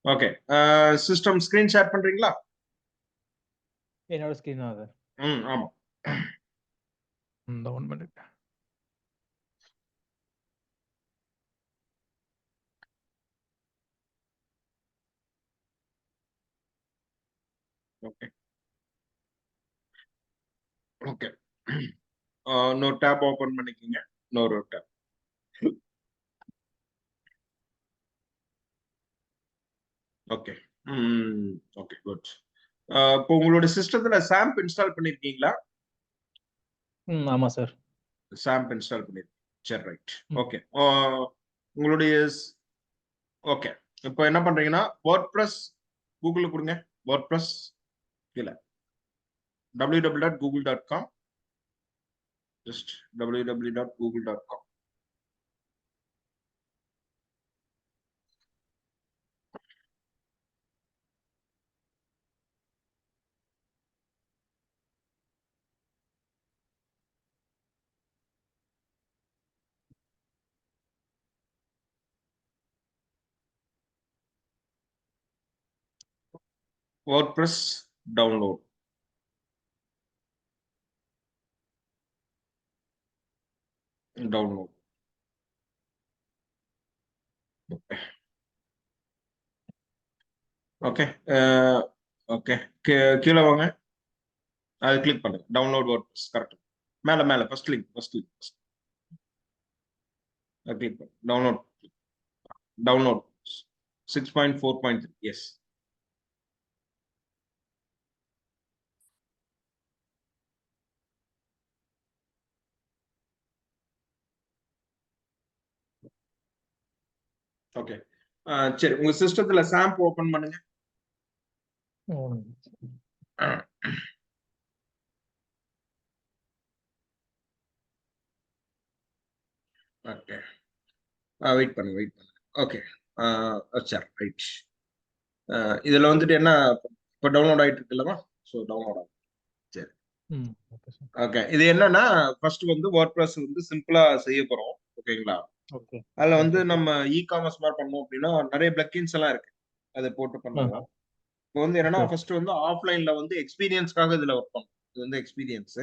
Okay. System screen share பண்றீங்களா? என்னோட screen தான் சார். ஆமா. இந்த 1 மினிட். ஓகே. ஓகே. இன்னொரு டேப் ஓபன் பண்ணிக்கோங்க. இன்னொரு டேப். ஓகே. Okay, good. இப்போ உங்களோட சிஸ்டத்துல சாம்ப் இன்ஸ்டால் பண்ணிருக்கீங்களா? ஆமா சார். சாம்ப் இன்ஸ்டால் பண்ணிருக்கீங்க. சரி, ரைட். ஓகே. உங்களுடைய ஓகே. இப்போ என்ன பண்றீங்கன்னா வேர்ட்பிரஸ் கூகுள்ல கொடுங்க. வேர்ட்பிரஸ் கீழ www.google.com, just www.google.com. WordPress download. Download. Okay. Okay. கீழே வாங்க. அது கிளிக் பண்ணுங்க. Download WordPress. கரெக்ட். மேல ஃபர்ஸ்ட் லிங்க் கிளிக் பண்ணுங்க. டவுன்லோட் 6.4.3. எஸ். ஓகே. சரி, உங்க சிஸ்டத்துல சாம்ப் ஓபன் பண்ணுங்க. ஓகே. வெயிட் பண்ணுங்க. ஓகே. சரி, ரைட். இதுல வந்துட்டு என்ன இப்போ டவுன்லோட் ஆயிட்டு இருக்குல்லவா? ஸோ டவுன்லோட் ஆகும். சரி. ஓகே. இது என்னன்னா ஃபர்ஸ்ட் வந்து வேர்ட்பிரஸ் வந்து சிம்பிளா செய்ய போறோம். ஓகேங்களா? ஓகே. அதுல வந்து நம்ம இ-காமர்ஸ் மாதிரி பண்ணோம் அப்படின்னா நிறைய பிளக்கின்ஸ் எல்லாம் இருக்கு. அதை போட்டு பண்ணுவோம். இப்போ வந்து என்னன்னா ஃபர்ஸ்ட் வந்து ஆஃப்லைன்ல வந்து எக்ஸ்பீரியன்ஸ்க்காக இதுல ஒர்க் பண்ணும். இது வந்து எக்ஸ்பீரியன்ஸ்.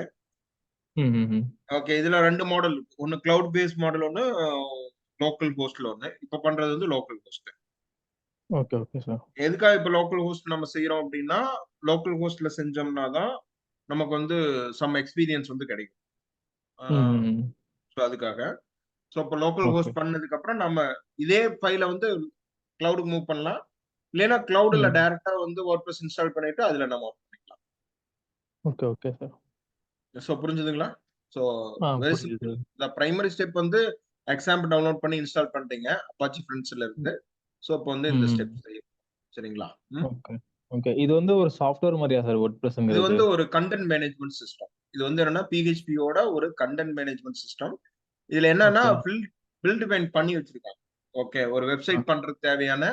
ஓகே. இதுல 2 மாடல் இருக்கு. ஒன்னு கிளவுட் பேஸ்ட் மாடல், ஒன்னு லோக்கல் ஹோஸ்ட்ல ஒன்னு. இப்போ பண்றது வந்து local host. Okay, okay sir. எதுக்காக இப்போ லோக்கல் ஹோஸ்ட் நம்ம செய்யறோம் அப்படின்னா, லோக்கல் ஹோஸ்ட்ல செஞ்சோம்னா தான் நமக்கு வந்து சம் எக்ஸ்பீரியன்ஸ் வந்து கிடைக்கும். ஸோ அதுக்காக. ஸோ இப்போ லோக்கல் ஹோஸ்ட் பண்ணதுக்கு அப்புறம் நம்ம இதே ஃபைல வந்து கிளவுடுக்கு மூவ் பண்ணலாம். இல்லைன்னா கிளவுட்ல டைரக்டா வந்து வேர்ட்பிரஸ் இன்ஸ்டால் பண்ணிட்டு அதுல நம்ம ஒர்க் பண்ணிக்கலாம். Okay, okay sir. ஸோ புரிஞ்சுதுங்களா? So very simple. புரியுது. த பிரைமரி ஸ்டெப் வந்து எக்ஸாம்பிள் டவுன்லோட் பண்ணி இன்ஸ்டால் பண்ணிட்டீங்க அப்பாச்சி ஃப்ரெண்ட்ஸ்ல இருந்து. ஸோ இப்போ வந்து இந்த ஸ்டெப் செய்யும். சரிங்களா? Okay, okay. இது வந்து ஒரு சாஃப்ட்வேர் மாதிரியா சார் இது வேர்ட்பிரஸ்ங்கிறது? வந்து ஒரு கண்டென்ட் மேனேஜ்மெண்ட் சிஸ்டம். இது வந்து என்னன்னா PHP-யோட ஒரு கண்டென்ட் மேனேஜ்மெண்ட் சிஸ்டம். இதுல என்னன்னா பில்ட் பண்ணி வச்சிருக்காங்க. ஓகே. ஒரு வெப்சைட் பண்றதுக்கு தேவையான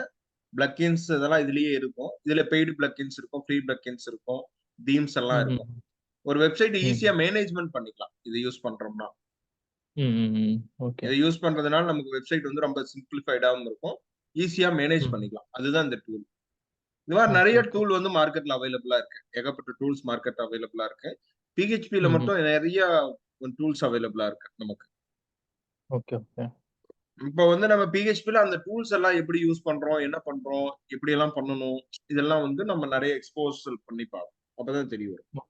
பிளக்கின்ஸ் இதெல்லாம் இதுலயே இருக்கும். இதுல பெய்டு பிளக்கின்ஸ் இருக்கும், ஃப்ரீ பிளக்கின்ஸ் இருக்கும், தீம்ஸ் எல்லாம் இருக்கும். ஒரு வெப்சைட் ஈஸியா மேனேஜ்மெண்ட் பண்ணிக்கலாம் இது யூஸ் பண்றோம்னா. ஓகே. இதை யூஸ் பண்றதுனால நமக்கு வெப்சைட் வந்து ரொம்ப சிம்பிளிஃபைடாவும் இருக்கும். ஈஸியா மேனேஜ் பண்ணிக்கலாம். அதுதான் இந்த டூல். இந்த மாதிரி நிறைய டூல் வந்து மார்க்கெட்ல அவைலபிளா இருக்கு. ஏகப்பட்ட டூல்ஸ் மார்க்கெட் அவைலபிளா இருக்கு. PHP-ல மட்டும் நிறைய டூல்ஸ் அவைலபிளா இருக்கு நமக்கு. Okay, okay. இப்போ வந்து நம்ம PHP-ல அந்த டூல்ஸ் எல்லாம் எப்படி யூஸ் பண்றோம், என்ன பண்றோம், எப்படி எல்லாம் பண்ணணும், இதெல்லாம் வந்து நம்ம நிறைய எக்ஸ்போசல் பண்ணி பார்ப்போம். அப்பதான் தெரிய வரும்.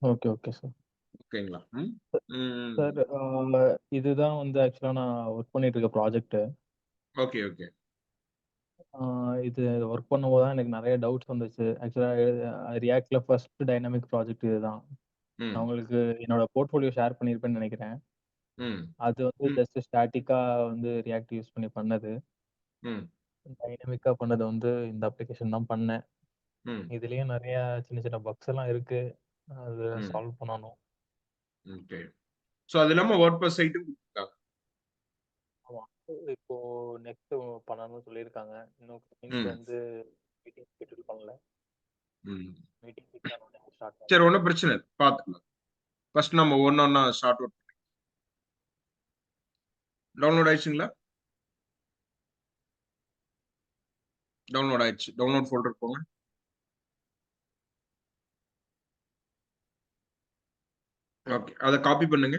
Okay, okay sir. ஓகேங்களா? சார், இதுதான் வந்து ஆக்சுவலா நான் ஒர்க் பண்ணிட்டு இருக்க ப்ராஜெக்ட். Okay, okay. இது ஒர்க் பண்ணும்போது தான் எனக்கு நிறைய டவுட்ஸ் வந்துச்சு. ஆக்சுவலா ரியாக்ட்ல ஃபர்ஸ்ட் டைனமிக் ப்ராஜெக்ட் இதுதான். நான் உங்களுக்கு என்னோட போர்ட்ஃபோலியோ ஷேர் பண்ணியிருப்பேன்னு நினைக்கிறேன். அது வந்து ஜஸ்ட் ஸ்டாட்டிக்கா வந்து ரியாக்ட் யூஸ் பண்ணி பண்ணது. டைனமிக்கா பண்ணது வந்து இந்த அப்ளிகேஷன் தான் பண்ணேன். இதுலயும் நிறைய சின்ன சின்ன பக்ஸ் எல்லாம் இருக்கு. அது சால்வ் பண்ணணும். ஓகே. சோ அது இல்லாம வேர்ட்பிரஸ் சைட்டும் கொடுத்திருக்காங்க. ஆமா. இப்போ நெக்ஸ்ட் பண்ணணும்னு சொல்லியிருக்காங்க. இன்னும் வந்து மீட்டிங் ஷெட்யூல் பண்ணல. மீட்டிங் ஃபிக்ஸ் ஆன உடனே ஸ்டார்ட் பண்ணலாம். சரி, ஒன்றும் பிரச்சனை இல்லை, பார்த்துக்கலாம். ஃபர்ஸ்ட் நம்ம ஒன்னொன்னா ஷார்ட் அவுட் டவுன்லோட் ஆயிடுச்சுங்களா? டவுன்லோட் ஆயிடுச்சு. டவுன்லோட் ஃபோல்டர் போங்க. ஓகே. அத காப்பி பண்ணுங்க.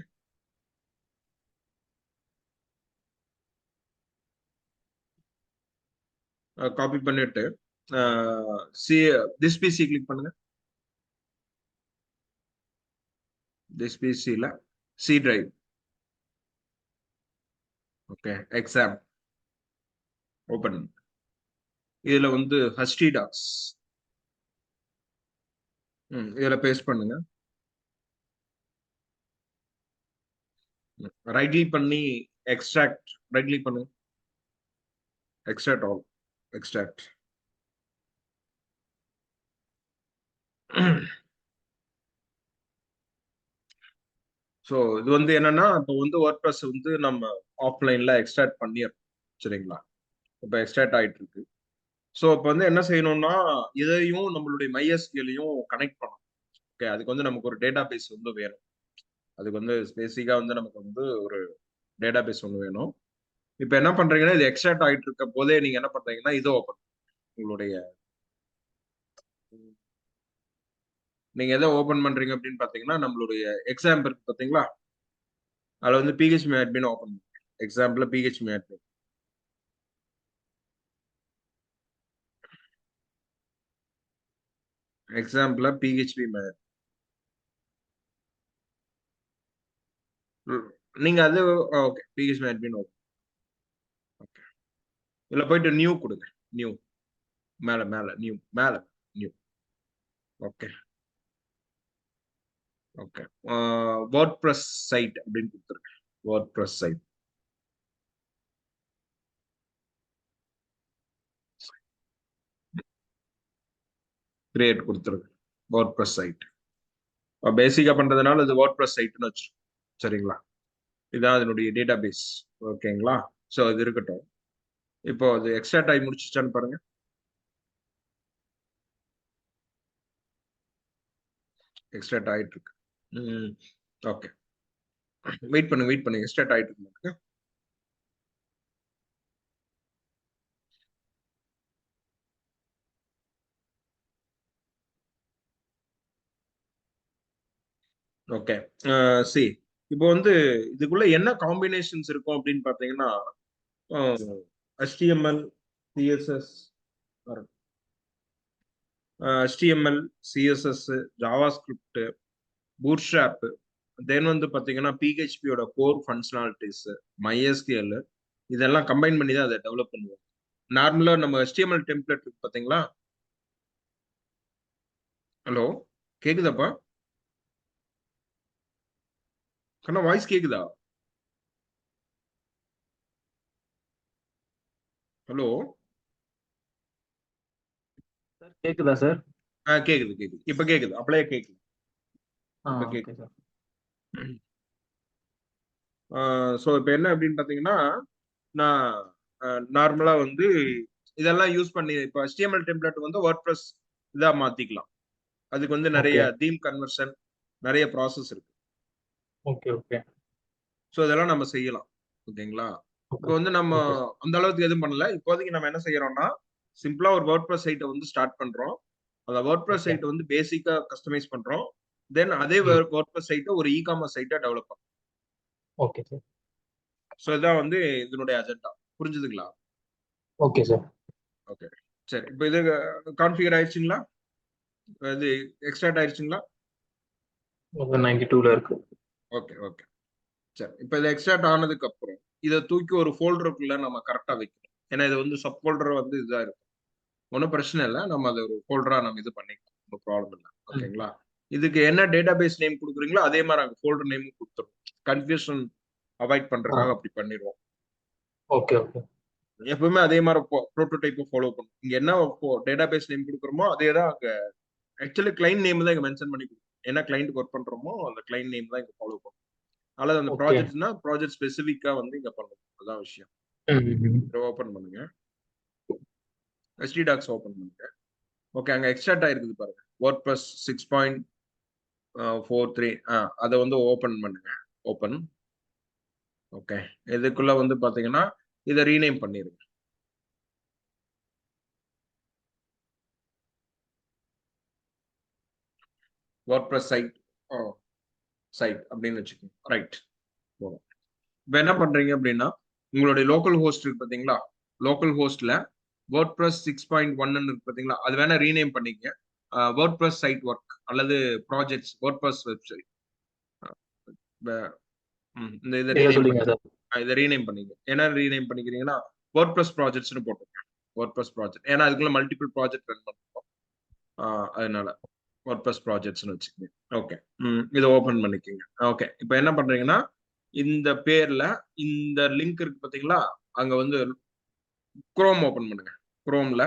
காப்பி பண்ணிட்டு சி திஸ் பிசி கிளிக் பண்ணுங்க. திஸ் பிசில C drive. Okay. Exam open. இதுல வந்து ஹஸ்டி டாக்ஸ் இதுல பேஸ்ட் பண்ணுங்க. ரைட் கிளிக் பண்ணி எக்ஸ்ட்ராக்ட். ரைட் கிளிக் பண்ணுங்க. Extract all. எக்ஸ்ட்ராக்ட். ஸோ இது வந்து என்னன்னா, இப்போ வந்து WordPress வந்து நம்ம ஆஃப்லைன்ல எக்ஸ்ட்ராக்ட் பண்ணிடுறோம். சரிங்களா? இப்போ எக்ஸ்ட்ராக்ட் ஆயிட்டு இருக்கு. ஸோ இப்போ வந்து என்ன செய்யணும்னா, இதையும் நம்மளுடைய MySQL-யும் கனெக்ட் பண்ணணும். ஓகே. அதுக்கு வந்து நமக்கு ஒரு டேட்டா பேஸ் வந்து வேணும். அதுக்கு வந்து பேசிக்கா வந்து நமக்கு வந்து ஒரு டேட்டா பேஸ் ஒன்று வேணும். இப்போ என்ன பண்றீங்கன்னா, இது எக்ஸ்ட்ராக்ட் ஆயிட்டு இருக்க போதே நீங்க என்ன பண்றீங்கன்னா, இதை ஓப்பன் உங்களுடைய நீங்க எதை ஓபன் பண்றீங்க அப்படின்னு பாத்தீங்கன்னா, நம்மளுடைய எக்ஸாம் இருக்கு பாத்தீங்களா? அதுல வந்து PHP admin open example PHP admin. Example PHP admin. நீங்க அது okay. PHP admin okay. Okay. இதுல போயிட்டு நியூ கொடுங்க. நியூ மேல மேல நியூ மேல new. Okay. Okay. WordPress site அப்படின்னு கொடுத்துருங்க. WordPress site. கிரியேட் கொடுத்துருங்க. WordPress site. பேசிக்கா பண்றதுனால இது WordPress சைட்னு வச்சு. சரிங்களா? இதான் அதனுடைய டேட்டா பேஸ். ஓகேங்களா? ஸோ இது இருக்கட்டும். இப்போ அது எக்ஸ்ட்ராக்ட் ஆகி முடிச்சிச்சான்னு பாருங்க. எக்ஸ்ட்ராக்ட் ஆயிட்டு இருக்கு. ஓகே. வெயிட் பண்ணுங்க. எக்ஸ்ட்ராக்ட் ஆயிட்டு இருக்கு. ஓகே. சி இப்போ வந்து இதுக்குள்ள என்ன காம்பினேஷன்ஸ் இருக்கும் அப்படின்னு பாத்தீங்கன்னா, HTML, CSS, HTML, CSS, JavaScript, Bootstrap, தென் வந்து பாத்தீங்கன்னா PHP-யோட கோர் ஃபங்க்ஷனாலிட்டிஸ், MySQL இதெல்லாம் கம்பைன் பண்ணி தான் அதை டெவலப் பண்ணுவோம். நார்மலா நம்ம HTML டெம்ப்ளேட் இருக்கு பாத்தீங்களா? ஹலோ, கேக்குதாப்பா? கண்ணா வாய்ஸ் கேக்குதா? ஹலோ. சார் கேக்குதா சார்? கேக்குது. இப்ப கேக்குது. அப்படியே கேக்குது. இப்ப ஓகே கேக்குது. சார். ஸோ இப்போ என்ன அப்படின்னு பாத்தீங்கன்னா, நான் நார்மலா வந்து இதெல்லாம் யூஸ் பண்ணி இப்போ HTML டெம்ப்ளேட் வந்து WordPress இதா மாத்திக்கலாம். அதுக்கு வந்து நிறைய ஓகே. தீம் கன்வர்ஷன், நிறைய ப்ராசஸ் இருக்கு. Okay, okay. ஸோ இதெல்லாம் நம்ம செய்யலாம். ஓகேங்களா? ஓகே. இப்போ வந்து நம்ம ஓகே சார். அந்த அளவுக்கு எதுவும் பண்ணல. இப்போதைக்கு நம்ம என்ன செய்யறோம்னா, சிம்பிளா ஒரு WordPress சைட்டை வந்து ஸ்டார்ட் பண்றோம். அந்த WordPress ஓகே. சைட்டை வந்து பேசிக்கா கஸ்டமைஸ் பண்றோம். தென் அதே WordPress சைட்டை ஒரு இ-காமர்ஸ் சைட்டா டெவலப் பண்றோம். Okay sir. ஸோ இதான் வந்து இதனுடைய அஜெண்டா. புரிஞ்சுதுங்களா? Okay sir. ஓகே. சரி. இப்போ இது கான்ஃபிகர் ஆயிடுச்சுங்களா? இது எக்ஸ்ட்ராக்ட் ஆயிடுச்சுங்களா? 92ல இருக்கு. ஓகே. சரி. இப்போ இது எக்ஸ்ட்ராக்ட் ஆனதுக்கு அப்புறம் இதை தூக்கி ஒரு ஃபோல்டருக்குள்ள நம்ம கரெக்டா வைக்கணும். ஏன்னா இது வந்து சப் ஃபோல்டர் வந்து இதா இருக்கும். ஒன்றும் பிரச்சனை இல்லை. நம்ம அதை ஒரு ஃபோல்டரா நம்ம இது பண்ணிக்கலாம். ஒன்றும் ப்ராப்ளம் இல்லை. ஓகேங்களா? இதுக்கு என்ன டேட்டாபேஸ் நேம் கொடுக்குறீங்களோ அதே மாதிரி அங்கே ஃபோல்டர் நேமும் கொடுத்துரும். கன்ஃபியூஷன் அவாய்ட் பண்றதுக்காக அப்படி பண்ணிடுவோம். Okay, okay. எப்பவுமே அதே மாதிரி ப்ரோட்டோடைப்பை ஃபாலோ பண்ணும். இங்க என்ன டேட்டாபேஸ் நேம் கொடுக்குறோமோ அதே தான் அங்க ஆக்சுவலி கிளைண்ட் நேம் தான் இங்க மென்ஷன் பண்ணி கொடுக்கும். என்ன கிளைண்ட் ஒர்க் பண்றோமோ அந்த கிளைண்ட் நேம் தான் இங்க ஃபாலோ பண்ணும். அல்லது அந்த ஓகே. ப்ராஜெக்ட்னா ப்ராஜெக்ட் ஸ்பெசிஃபிக்கா வந்து இங்க பண்ணணும். அதான் விஷயம். ஓபன் பண்ணுங்க. HT டாக்ஸ் ஓபன் பண்ணுங்க. ஓகே. அங்க எக்ஸ்ட்ராக்ட் ஆயிருக்குது பாருங்க. WordPress 6.43 அதை வந்து ஓபன் பண்ணுங்க. ஓபன். ஓகே. இதுக்குள்ள வந்து பாத்தீங்கன்னா இதை ரீநேம் பண்ணிருங்க. WordPress சைட் அப்படின்னு வச்சுக்கோங்க. ரைட். இப்போ என்ன பண்றீங்க அப்படின்னா, உங்களுடைய லோக்கல் ஹோஸ்ட் இருக்கு பாத்தீங்களா? லோக்கல் ஹோஸ்ட்ல WordPress 6.1 இருக்கு பாத்தீங்களா? அது வேணா ரீநேம் பண்ணிக்கங்க. WordPress சைட் ஒர்க் அல்லது ப்ராஜெக்ட்ஸ் WordPress வெப்சைட். இந்த இதை ரீநேம் பண்ணி இதை ரீநேம் பண்ணிக்க. என்ன ரீநேம் பண்ணிக்கிறீங்கன்னா WordPress ப்ராஜெக்ட்ஸ்னு போட்டுருக்கேன். WordPress ப்ராஜெக்ட், ஏன்னா அதுக்குள்ள மல்டிபிள் ப்ராஜெக்ட் ரன் பண்ணுவோம். அதனால WordPress ப்ராஜெக்ட்ஸ்னு வச்சுக்கோங்க. ஓகே, இதை ஓபன் பண்ணிக்கோங்க. ஓகே, இப்போ என்ன பண்றீங்கன்னா இந்த பேர்ல இந்த லிங்க் இருக்கு பாத்தீங்களா, அங்க வந்து குரோம் ஓபன் பண்ணுங்க. குரோம்ல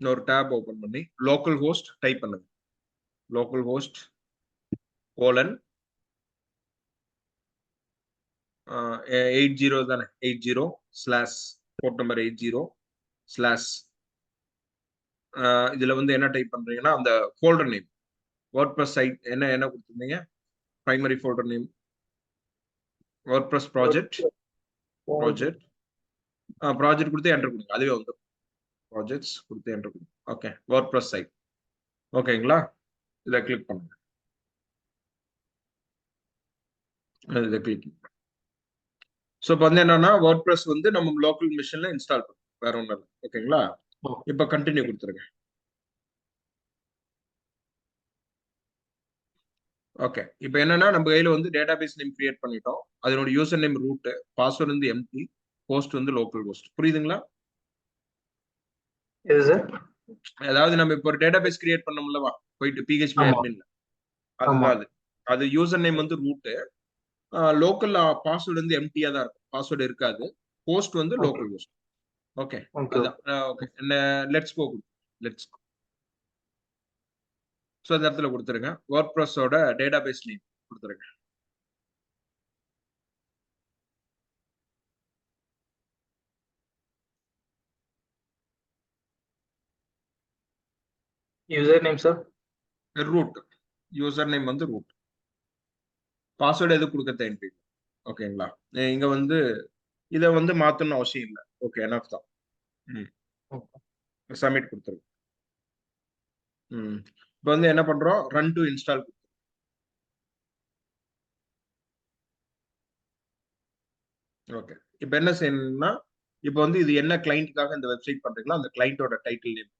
இன்னொரு டேப் ஓபன் பண்ணி லோக்கல் ஹோஸ்ட் டைப் பண்ணுங்க. லோக்கல் ஹோஸ்ட் கோலன் 80 தானே, 80 ஸ்லாஷ் போர்ட் நம்பர் 80 ஸ்லாஷ் இதுல வந்து என்ன டைப் பண்றீங்கன்னா அந்த ஃபோல்டர் நேம் WordPress சைட் என்ன கொடுத்துருந்தீங்க, primary folder name WordPress project கொடுத்து என்டர் கொடுங்க. அதுவே வந்து ப்ராஜெக்ட்ஸ் கொடுத்து என்டர் கொடுங்க. Okay, WordPress site. ஓகேங்களா, இதை கிளிக் பண்ணுங்க. இதை கிளிக். ஸோ இப்போ வந்து என்னன்னா WordPress வந்து நம்ம லோக்கல் மிஷின்ல இன்ஸ்டால் பண்ணும், வேற ஒன்றும் இல்லை. ஓகேங்களா, இப்போ கண்டினியூ கொடுத்துருங்க. ஓகே, இப்போ என்னன்னா நம்ம கையில வந்து டேட்டாபேஸ் நேம் கிரியேட் பண்ணிட்டோம். அதனோட யூசர் நேம் ரூட், பாஸ்வேர்ட் வந்து எம்டி, ஹோஸ்ட் வந்து லோக்கல் ஹோஸ்ட். புரியுதுங்களா? அதாவது நம்ம இப்போ ஒரு டேட்டாபேஸ் கிரியேட் பண்ணோம்லவா, போயிட்டு PHP அட்மின்ல, அதுதான் அது. அது யூசர் நேம் வந்து ரூட், லோக்கல் பாஸ்வேர்ட் வந்து எம்டியா தான் இருக்கும், பாஸ்வேர்ட் இருக்காது. ஹோஸ்ட் வந்து லோக்கல் ஹோஸ்ட். ஓகே, அதான். Okay, let's go. ஸோ இந்த இடத்துல கொடுத்துருங்க. WordPress-ஓட டேட்டாபேஸ் நேம் கொடுத்துருங்க. User name sir root, user name வந்து ரூட். பாஸ்வேர்டு எது கொடுக்க தேவையில்லை. ஓகேங்களா, இங்க வந்து இதை வந்து மாத்தணும் அவசியம் இல்லை. ஓகே, எனஃப் தான். சப்மிட் கொடுத்துருங்க. இப்போ வந்து என்ன பண்றோம், ரன் டு இன்ஸ்டால். ஓகே, இப்போ என்ன செய்யணும்னா, இப்போ வந்து இது என்ன கிளைண்ட்டுக்காக இந்த வெப்சைட் பண்றீங்களோ அந்த கிளைண்டோட டைட்டில் நேம்.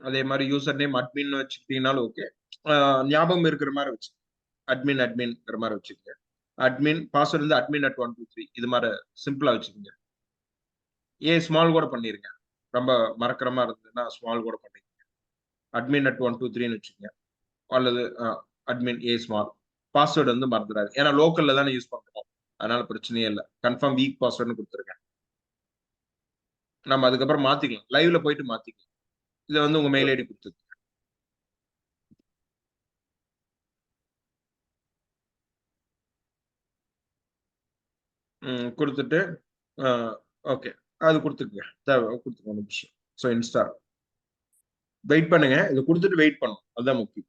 அதே மாதிரி யூசர் நேம் அட்மின் வச்சுக்கிட்டீங்கனாலும் ஓகே, ஞாபகம் இருக்கிற மாதிரி வச்சு அட்மின்ங்கிற மாதிரி வச்சுக்கோங்க. அட்மின் பாஸ்வேர்ட் வந்து admin@123 இது மாதிரி சிம்பிளா வச்சுக்கோங்க. ஸ்மால் கூட பண்ணிருங்க, ரொம்ப மறக்கிற மாதிரி இருந்ததுன்னா ஸ்மால் கூட பண்ணிக்கோங்க. admin@123 வச்சுக்கோங்க, அல்லது அட்மின் ஸ்மால். பாஸ்வேர்டு வந்து மறந்துடாது, ஏன்னா லோக்கல்ல தானே யூஸ் பண்றோம், அதனால பிரச்சனையே இல்லை. கன்ஃபார்ம் வீக் பாஸ்வேர்டுன்னு கொடுத்துருங்க. நம்ம அதுக்கப்புறம் மாத்திக்கலாம், லைவ்ல போயிட்டு மாத்திக்கலாம். இதை வந்து உங்க மெயில் ஐடி கொடுத்து கொடுத்துட்டு ஓகே அது கொடுத்துக்குங்க. தேவை கொடுத்துக்கோங்க ஒரு நிமிஷம். ஸோ இன்ஸ்டால் வெயிட் பண்ணுங்க. இதை கொடுத்துட்டு வெயிட் பண்ணும், அதுதான் முக்கியம்.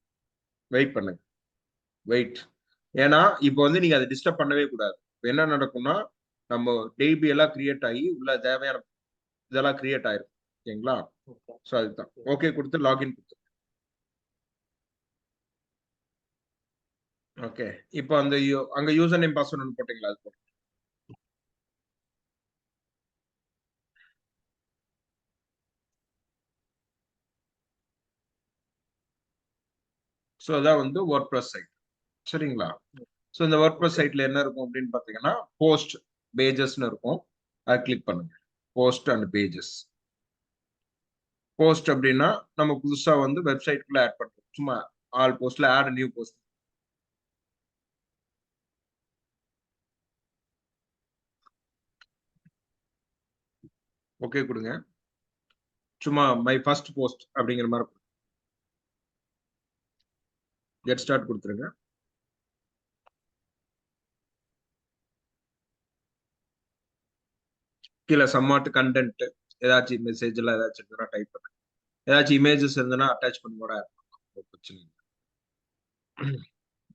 வெயிட் பண்ணுங்க, வெயிட். ஏன்னா இப்போ வந்து நீங்க அதை டிஸ்டர்ப் பண்ணவே கூடாது. இப்போ என்ன நடக்கும்னா, நம்ம டேபி எல்லாம் கிரியேட் ஆகி உள்ள தேவையான இதெல்லாம் கிரியேட் ஆயிரும். ஓகேங்களா, ஸோ அதுதான். ஓகே கொடுத்து லாகின் கொடுத்து. ஓகே, இப்போ அந்த அங்க யூசர் நேம் பாஸ்வேர்ட் ஒன்று போட்டீங்களா, அது போட்டு. ஸோ அதான் வந்து WordPress சைட். சரிங்களா, ஸோ இந்த WordPress சைட்ல என்ன இருக்கும் அப்படின்னு பாத்தீங்கன்னா போஸ்ட் பேஜஸ்ன்னு இருக்கும். அதை கிளிக் பண்ணுங்க. Post and pages. போஸ்ட் அப்படின்னா நம்ம புதுசா வந்து வெப்சைட்குள்ள ஆட் பண்றோம். சும்மா ஆல் போஸ்ட்ல ஆட் நியூ போஸ்ட். ஓகே கொடுங்க. சும்மா மை ஃபர்ஸ்ட் போஸ்ட் அப்படிங்கிற மாதிரி கெட் ஸ்டார்ட் கொடுத்துருங்க. கீழே சம்மாட்டு கண்டென்ட் ஏதாச்சும் மெசேஜ் எல்லாம் ஏதாச்சும் இருந்தா டைப் பண்ணுங்க. ஏதாச்சும் இமேஜஸ் இருந்ததுன்னா அட்டாச் பண்ணி கூட ஆட் பண்ணலாம், பிரச்சனை இல்லை.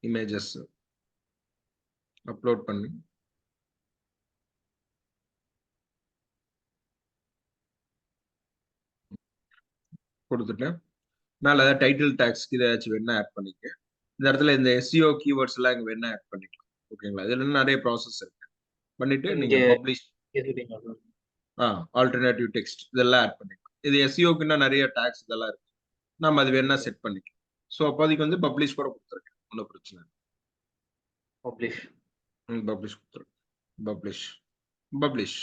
இமேஜஸ் அப்லோட் பண்ணி கொடுத்துட்டு மேல டைட்டில் டேக்ஸ்க்கு ஏதாச்சும் வேணா ஆட் பண்ணிக்க. இந்த இடத்துல இந்த எஸ்இஓ கீவேர்ட்ஸ் எல்லாம் இங்க வேணா ஆட் பண்ணிக்கலாம். ஓகேங்களா? இதுல நிறைய ப்ராசஸ் இருக்கு. பண்ணிட்டு இங்க நீங்க பப்ளிஷ் கேக்குறீங்களா சார்? ஆல்டர்னேட்டிவ் டெக்ஸ்ட் இதெல்லாம் ஆட் பண்ணிக்கலாம். இது எஸ்இஓக்கு இன்னும் நிறைய டேக்ஸ் இதெல்லாம் இருக்கு. நம்ம அது வேணா செட் பண்ணிக்கலாம். ஸோ அப்போதைக்கு வந்து பப்ளிஷ் கூட கொடுத்துருக்கேன். ஒன்றும் பிரச்சனை இல்லை. பப்ளிஷ். பப்ளிஷ் கொடுத்துருக்கேன். பப்ளிஷ் பப்ளிஷ்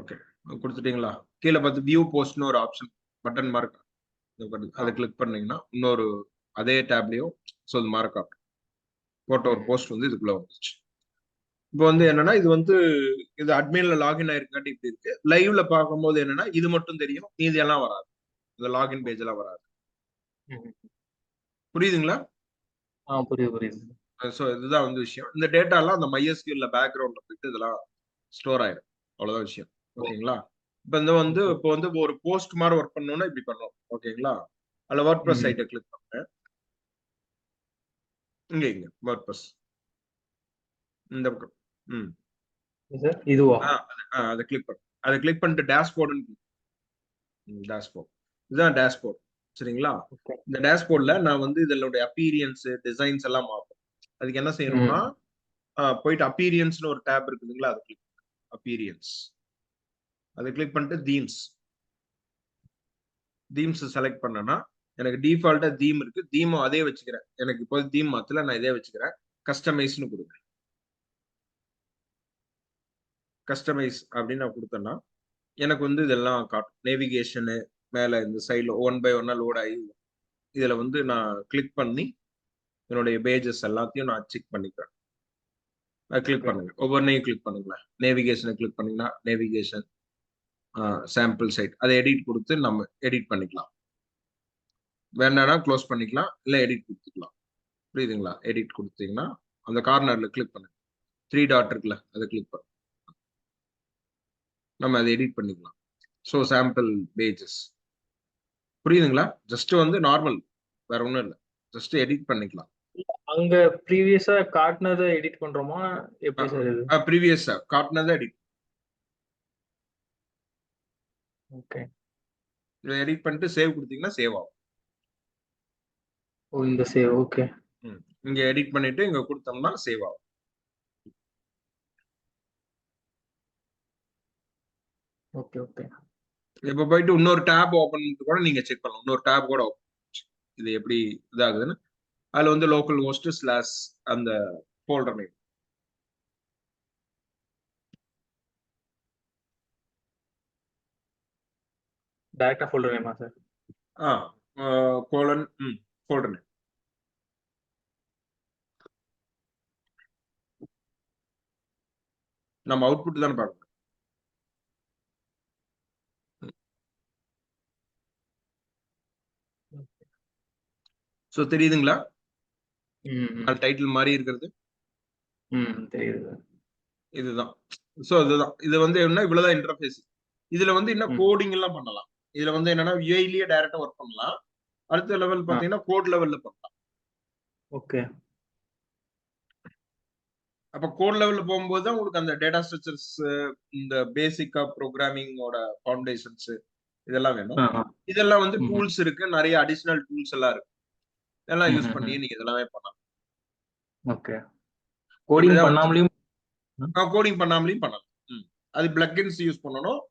ஓகே கொடுத்துட்டீங்களா? கீழே பார்த்து வியூ போஸ்ட்னு ஒரு ஆப்ஷன் பட்டன் மார்க் அதை கிளிக் பண்ணீங்கன்னா இன்னொரு அதே டேப்லயும் ஸோ அது மார்க் ஆகும். போட்ட ஒரு போஸ்ட் வந்து இதுக்குள்ள வந்துச்சு. இப்போ வந்து என்னன்னா இது வந்து இது அட்மின்ல லாகின் ஆயிருக்காட்டி இப்படி இருக்கு. லைவ்ல பார்க்கும்போது என்னன்னா இது மட்டும் தெரியும், மீதி எல்லாம் வராது. இந்த லாகின் பேஜ் எல்லாம் வராது. புரியுதுங்களா? புரியுது புரியுது. ஸோ இதுதான் வந்து விஷயம். இந்த டேட்டா எல்லாம் அந்த MySQL பேக்ரவுண்ட்ல போயிட்டு இதெல்லாம் ஸ்டோர் ஆயிடும். அவ்வளவுதான் விஷயம். ஓகேங்களா? இப்போ இந்த வந்து இப்போ வந்து ஒரு போஸ்ட் மாதிரி ஒர்க் பண்ணணும்னா இப்படி பண்ணணும். ஓகேங்களா? அதுல WordPress சைட்டை கிளிக் பண்ணுங்க. இங்க WordPress இந்த பக்கம். இதுவா? அதை கிளிக் பண்ணு. அதை கிளிக் பண்ணிட்டு டேஷ்போர்டு டேஷ்போர்ட் இதுதான் டேஷ்போர்ட். சரிங்களா? இந்த டேஷ்போர்ட்ல நான் வந்து இதனுடைய அப்பீரியன்ஸ் டிசைன்ஸ் எல்லாம் மாப்போம். அதுக்கு என்ன செய்யணும்னா போயிட்டு அப்பீரியன்ஸ்னு ஒரு டேப் இருக்குதுங்களா? அதை கிளிக் அப்பீரியன்ஸ் அதை கிளிக் பண்ணிட்டு தீம்ஸ் செலக்ட் பண்ணனா எனக்கு டிஃபால்ட்டா தீம் இருக்கு. தீமும் அதே வச்சுக்கிறேன். எனக்கு இப்போ தீம் மாத்தல, நான் இதே வச்சுக்கிறேன். கஸ்டமைஸ்னு கொடுங்க. கஸ்டமைஸ் அப்படின்னு நான் கொடுத்தேன்னா எனக்கு வந்து இதெல்லாம் காட்டும். நேவிகேஷனு மேல இந்த சைட்ல 1 by 1 லோட் ஆகி இதுல வந்து நான் கிளிக் பண்ணி என்னுடைய பேஜஸ் எல்லாத்தையும் நான் செக் பண்ணிக்கிறேன். கிளிக் பண்ணுங்க. ஒவ்வொன்றையும் கிளிக் பண்ணுங்களேன். நேவிகேஷனை கிளிக் பண்ணீங்கன்னா நேவிகேஷன் சாம்பிள் சைட் அதை எடிட் கொடுத்து நம்ம எடிட் பண்ணிக்கலாம். வேண்டாம்னா க்ளோஸ் பண்ணிக்கலாம், இல்லை எடிட் கொடுத்துக்கலாம். புரியுதுங்களா? எடிட் கொடுத்தீங்கன்னா அந்த கார்னர்ல கிளிக் பண்ணுங்க. 3 டாட் இருக்குல்ல அதை கிளிக் பண்ணுங்க. நம்ம அதை எடிட் பண்ணிக்கலாம். ஸோ சாம்பிள் பேஜஸ் புரியுதுங்களா? ஜஸ்ட் வந்து நார்மல், வேற ஒன்றும் இல்லை. ஜஸ்ட் எடிட் பண்ணிக்கலாம். அங்க ப்ரீவியஸா காட்டுனதை எடிட் பண்றோமா எப்படி சார் இது? ப்ரீவியஸா காட்டுனதை எடிட். ஓகே. இதை எடிட் பண்ணிட்டு சேவ் கொடுத்தீங்கன்னா சேவ் ஆகும். ஓ இந்த சேவ். ஓகே. இங்க எடிட் பண்ணிட்டு இங்க கொடுத்தோம்னா சேவ் ஆகும். Okay okay. இப்ப போயிட்டு இன்னொரு டேப் ஓபன் கூட நீங்க செக் பண்ணலாம். இன்னொரு டேப் கூட ஓபன் இது எப்படி இதாகுதுன்னு. அதுல வந்து லோக்கல் ஹோஸ்ட் ஸ்லாஷ் அந்த ஃபோல்டர் நேம் டைரக்டா ஃபோல்டர் நேமா சார்? Colon folder name. நம்ம அவுட்புட் தானே பார்க்கணும். சோ தெரியுதுங்களா? டைட்டில் மாதிரி இருக்கிறது தெரியுது. இதுதான். சோ இதுதான். இது வந்து என்ன இவ்வளவுதான் இன்டர்ஃபேஸ். இதுல வந்து என்ன கோடிங் எல்லாம் பண்ணலாம். இதுல வந்து என்னன்னா UIலயே டைரக்டா ஒர்க் பண்ணலாம். அடுத்த லெவல் பாத்தீங்கன்னா கோட் லெவல்ல பண்ணலாம். ஓகே. அப்ப கோட் லெவல்ல போகும்போது தான் உங்களுக்கு அந்த டேட்டா ஸ்ட்ரக்சர்ஸ் இந்த பேசிக்கா ப்ரோக்ராமிங்கோட ஃபவுண்டேஷன்ஸ் இதெல்லாம் வேணும். இதெல்லாம் வந்து டூல்ஸ் இருக்கு, நிறைய அடிஷனல் டூல்ஸ் எல்லாம் இருக்கு. இதெல்லாம் யூஸ் பண்ணி நீங்க இதெல்லாமே பண்ணலாம். ஓகே. கோடிங் பண்ணாமலையும் கோடிங் பண்ணாமலையும் பண்ணலாம். அது பிளக்கின்ஸ் யூஸ் பண்ணணும்.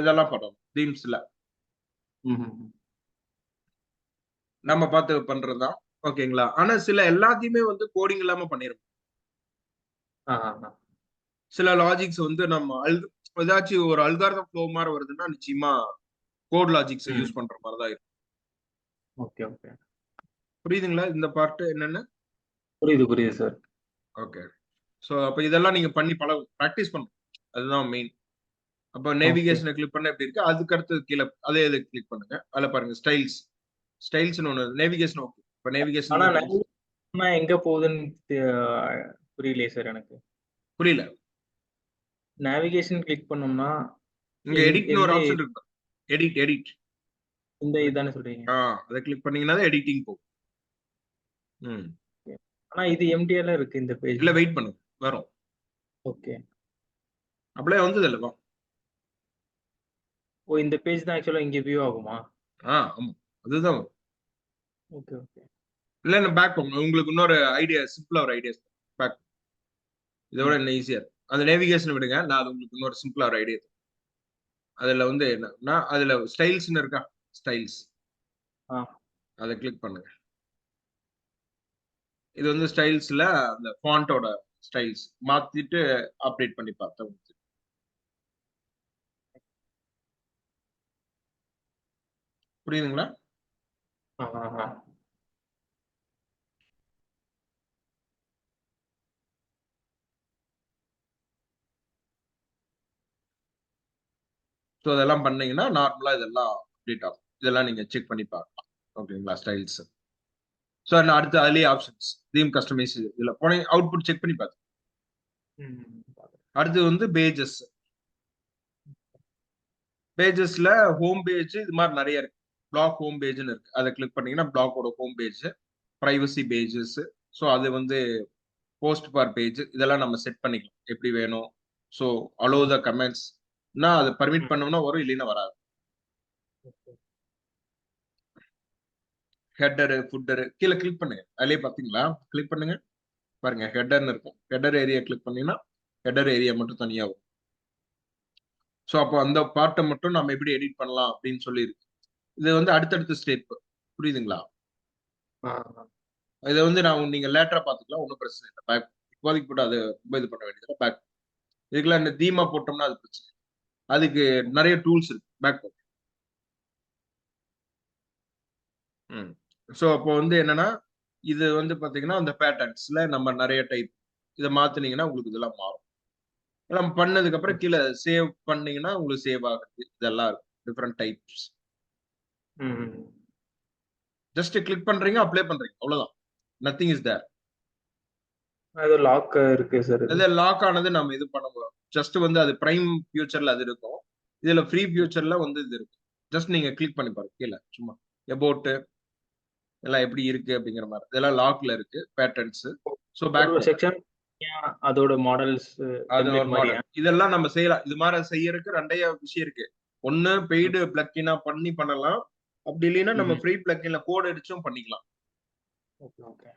இதெல்லாம் பண்ணணும் தீம்ஸ்ல நம்ம பார்த்து பண்றதுதான். ஓகேங்களா? ஆனா சில எல்லாத்தையுமே வந்து கோடிங் இல்லாம பண்ணிருப்போம். சில லாஜிக்ஸ் வந்து நம்ம ஏதாச்சும் ஒரு அல்காரிதம் ஃப்ளோ மாதிரி வருதுன்னா நிச்சயமா கோட் லாஜிக்ஸ் யூஸ் பண்ற மாதிரி தான் இருக்கும். Okay okay. புரியுதுங்களா? இந்த பார்ட் என்னன்னு? புரியுது சார். ஓகே. சோ அப்ப இதெல்லாம் நீங்க பண்ணி பிராக்டிஸ் பண்ணணும். அதுதான் மெயின். அப்ப நேவிகேஷனை கிளிக் பண்ண எப்படி இருக்கு, அதுக்கு அடுத்து கீழே அதே இதை கிளிக் பண்ணுங்க. அதுல பாருங்க ஸ்டைல்ஸ்னு ஒண்ணு. Navigation okay. இப்ப நேவிகேஷன் எங்க போகுதுன்னு புரியலையே சார் எனக்கு. புரியல. நேவிகேஷன் கிளிக் பண்ணோம்னா இங்க எடிட்னு ஒரு ஆப்ஷன் இருக்கு. எடிட் இந்த இதானே சொல்றீங்க? அதை கிளிக் பண்ணீங்கன்னா எடிட்டிங் போகும். ஆனா இது எம்டியால இருக்கு இந்த பேஜ். இல்ல வெயிட் பண்ணுங்க, வரும். ஓகே. அப்படியே வந்தது இல்ல. ஓ, இந்த பேஜ் தான் ஆக்சுவலா இங்க வியூ ஆகுமா? ஆமா, அதுதான் வரும். Okay, okay. இல்ல பேக் போங்க. உங்களுக்கு இன்னொரு ஐடியா, சிம்பிளா ஒரு ஐடியா பேக். இதை விட ம். என்ன ஈஸியா இருக்கு. அந்த நேவிகேஷன் விடுங்க, நான் அது உங்களுக்கு இன்னொரு சிம்பிளா ஒரு ஐடியா. அதுல வந்து என்னன்னா, அதுல ஸ்டைல்ஸ்னு இருக்கா, ஸ்டைல்ஸ், ஆ. அதை கிளிக் பண்ணுங்க. இது வந்து ஸ்டைல்ஸ்ல அந்த ஃபாண்டோட ஸ்டைல்ஸ் மாத்திட்டு அப்டேட் பண்ணி பார்த்தேன். புரியுதுங்களா? ஆ, ஆ, ஆ. ஸோ அதெல்லாம் பண்ணீங்கன்னா நார்மலா இதெல்லாம் அப்டேட் ஆகும். இதெல்லாம் நீங்க செக் பண்ணி பார்க்கலாம். ஓகேங்களா? ஸ்டைல்ஸ். ஸோ அடுத்து அதுலயே ஆப்ஷன்ஸ் தீம் கஸ்டமைஸ், இதுல போன அவுட்புட் செக் பண்ணி பார்த்து. ம். அடுத்து வந்து பேஜஸ். பேஜஸ்ல ஹோம் பேஜ் இது மாதிரி நிறைய இருக்கு. பிளாக் ஹோம் பேஜ்னு இருக்கு. அதை கிளிக் பண்ணீங்கன்னா பிளாக்கோட home page, privacy pages. So அது வந்து போஸ்ட் பார் பேஜ், இதெல்லாம் நம்ம செட் பண்ணிக்கலாம் எப்படி வேணும். ஸோ அலோ த கமெண்ட்ஸ், அதை பர்மிட் ம். பண்ணோம்னா வரும், இல்லைன்னா வராது. ஓகே. ஹெட்டரு, ஃபுட்டரு கீழே கிளிக் பண்ணுங்க. அதுலயே பாத்தீங்களா? கிளிக் பண்ணுங்க, பாருங்க ஹெட்டர்னு இருக்கும். ஹெட்டர் ஏரியா கிளிக் பண்ணீங்கன்னா ஹெட்டர் ஏரியா மட்டும் தனியா வரும். ஸோ அப்போ அந்த பார்ட்டை மட்டும் நம்ம எப்படி எடிட் பண்ணலாம் அப்படின்னு சொல்லி இருக்கு. இது வந்து அடுத்தடுத்த ஸ்டெப். புரியுதுங்களா? ஆ, இதை வந்து நீங்க லேட்டரா பாத்துக்கலாம், ஒன்றும் பிரச்சனை இல்லை. பேக் இப்போதைக்கு போட்டு அது ரொம்ப இது பண்ண வேண்டியது பேக். இதுக்கெல்லாம் இந்த தீமா போட்டோம்னா அது பிரச்சனை. அதுக்கு நிறைய டூல்ஸ் இருக்கு பேக். ஸோ அப்போ வந்து என்னன்னா, இது வந்து பாத்தீங்கன்னா அந்த பேட்டர்ன்ஸ்ல நம்ம நிறைய டைப் இதை மாத்துனீங்கன்னா உங்களுக்கு இதெல்லாம் மாறும். எல்லாம் பண்ணதுக்கு அப்புறம் கீழே சேவ் பண்ணீங்கன்னா உங்களுக்கு சேவ் ஆகுது. இதெல்லாம் இருக்கும் டிஃப்ரெண்ட் டைப்ஸ். ம். ஜஸ்ட் கிளிக் பண்றீங்க, அப்ளை பண்றீங்க, அவ்வளவுதான். Nothing is there. அது லாக் இருக்கு சார் இது. இது லாக் ஆனது நம்ம இது பண்ண முடியும். ஜஸ்ட் வந்து அது பிரைம் ஃபியூச்சர்ல அது இருக்கும். இதுல ஃப்ரீ ஃபியூச்சர்ல வந்து இது இருக்கு. ஜஸ்ட் நீங்க கிளிக் பண்ணி பாருங்க கீழே சும்மா எபோட் எல்லாம் எப்படி இருக்கு அப்படிங்கிற மாதிரி. இதெல்லாம் லாக்ல இருக்கு பேட்டர்ன்ஸ். ஸோ ஒரு பேக் போங்க. செக்ஷன் அதோட மாடல்ஸ் அது ஒரு டெம்ப்ளேட் மாடல். மாதிரியா? இதெல்லாம் நம்ம செய்யலாம். இது மாதிரி செய்யறதுக்கு ரெண்டைய விஷயம் இருக்கு. ஒண்ணு பெய்டு பிளக்கினா பண்ணலாம். அப்படி இல்லைன்னா நம்ம ம். ஃப்ரீ பிளக்கின்ல கோட் அடிச்சும் பண்ணிக்கலாம். Okay, okay.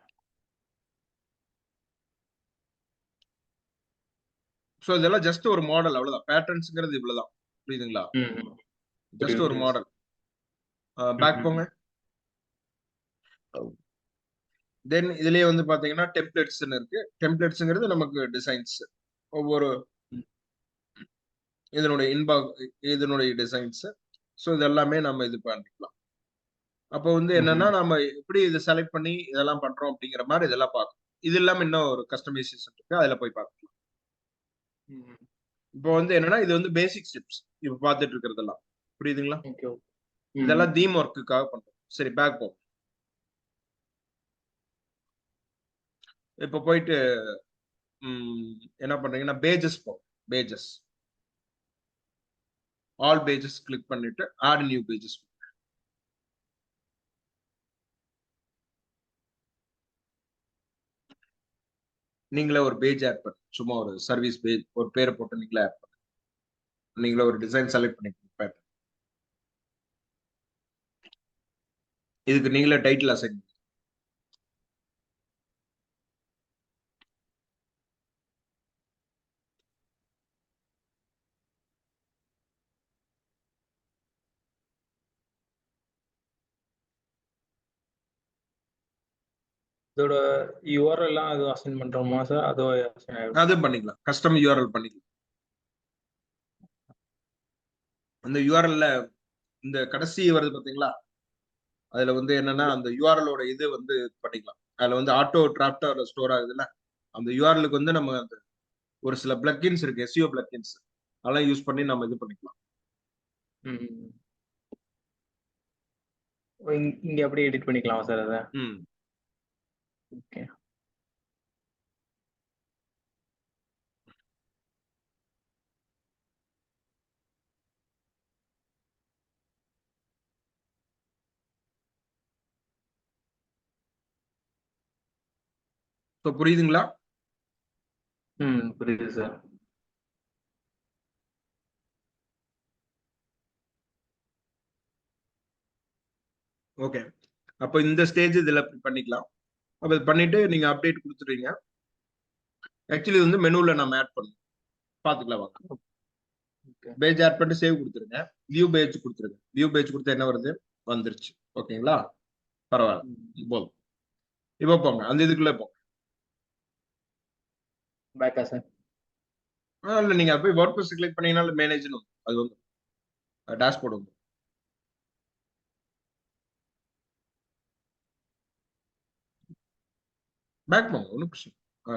சோ இதெல்லாம் ஜஸ்ட் ஒரு மாடல், அவ்வளவுதான். பேட்டர்ன்ஸ்ங்கிறது இவ்வளவுதான். புரியுதுங்களா? ம், ம். ஜஸ்ட் புரியுது, ஒரு புரியுது சார். மாடல். ம், பேக் போங்க. ம். தென் இதுலயே வந்து பாத்தீங்கன்னா டெம்ப்ளேட்ஸ்னு இருக்கு. டெம்ப்ளேட்ஸ்ங்கிறது நமக்கு டிசைன்ஸ். ஒவ்வொரு ம். இதனுடைய டிசைன்ஸ். சோ இதெல்லாமே நம்ம இது பண்ணிக்கலாம். அப்போ வந்து என்னன்னா ம்ஹ்ம். நம்ம எப்படி இதை செலக்ட் பண்ணி இதெல்லாம் பண்றோம் அப்படிங்கிற மாதிரி இதெல்லாம் பார்க்கணும். இது இல்லாம இன்னும் ஒரு கஸ்டமைசேஷன் இருக்கு. அதுல போய் பார்க்கலாம். ம். இப்போ வந்து என்னன்னா இது வந்து பேசிக் ஸ்டெப்ஸ் இப்ப பார்த்துட்டு இருக்கிறதெல்லாம். புரியுதுங்களா? Okay, okay. ம். இதெல்லாம் தீம் ஒர்க்குக்காக பண்றோம். சரி பேக் போகும். இப்ப போயிட்டு என்ன பண்றீங்கன்னா பேஜஸ் போகும். பேஜஸ், ஆல் பேஜஸ் கிளிக் பண்ணிட்டு ஆட் நியூ பேஜஸ். நீங்களே ஒரு பேஜ் ஆட் பண்ணு. சும்மா ஒரு சர்வீஸ் பேஜ் ஒரு பேரை போட்டு நீங்களே ஆட் பண்ணு. நீங்களே ஒரு டிசைன் செலக்ட் பண்ணிக்கோங்க. இதுக்கு நீங்களே டைட்டில் அசைன். இதோட யுஆர்எல்லாம் எதுவும் அசைன் பண்றோமா சார்? அதுவும் அசைன் ஆயிடும். அது பண்ணிக்கலாம். கஸ்டம் யூஆர்எல் பண்ணிக்கலாம். அந்த யூஆர்எல்ல இந்த கடைசி வருது பாத்தீங்களா? அதுல வந்து என்னன்னா அந்த யூஆர்எலோட இது வந்து பண்ணிக்கலாம். அதுல வந்து ஆட்டோ டிராப்டா ஸ்டோர் ஆகுதுல்ல, அந்த யூஆர்எலுக்கு வந்து நம்ம அந்த ஒரு சில பிளக்கின்ஸ் இருக்கு, எஸ்இஓ பிளக்கின்ஸ், அதெல்லாம் யூஸ் பண்ணி நம்ம இது பண்ணிக்கலாம். ம். இங்க அப்படியே எடிட் பண்ணிக்கலாமா சார் அத? ம். ஓகே. ஸோ புரியுதுங்களா? புரியுது சார். ஓகே. அப்போ இந்த ஸ்டேஜ் இதுல பண்ணிக்கலாம். அப்ப இது பண்ணிட்டு நீங்க அப்டேட் கொடுத்துறீங்க. ஆக்சுவலி வந்து மெனுல நம்ம ஆட் பண்ணணும். பாத்துக்கலாம் வாங்க. பேஜ் ஆட் பண்ணிட்டு சேவ் கொடுத்துருங்க. வியூ பேஜ் கொடுத்துருங்க. வியூ பேஜ் கொடுத்தா என்ன வருது? வந்துருச்சு. ஓகேங்களா? பரவாயில்ல, போதும். இப்போ போங்க, அந்த இதுக்குள்ள போங்க. பேக்கா சார்? இல்ல, நீங்க போய் WordPress கிளிக் பண்ணீங்கனால மேனேஜ்னு அது வந்து டேஷ்போர்ட் வந்து பேக் போங்க, ஒன்றும் பிரச்சனை.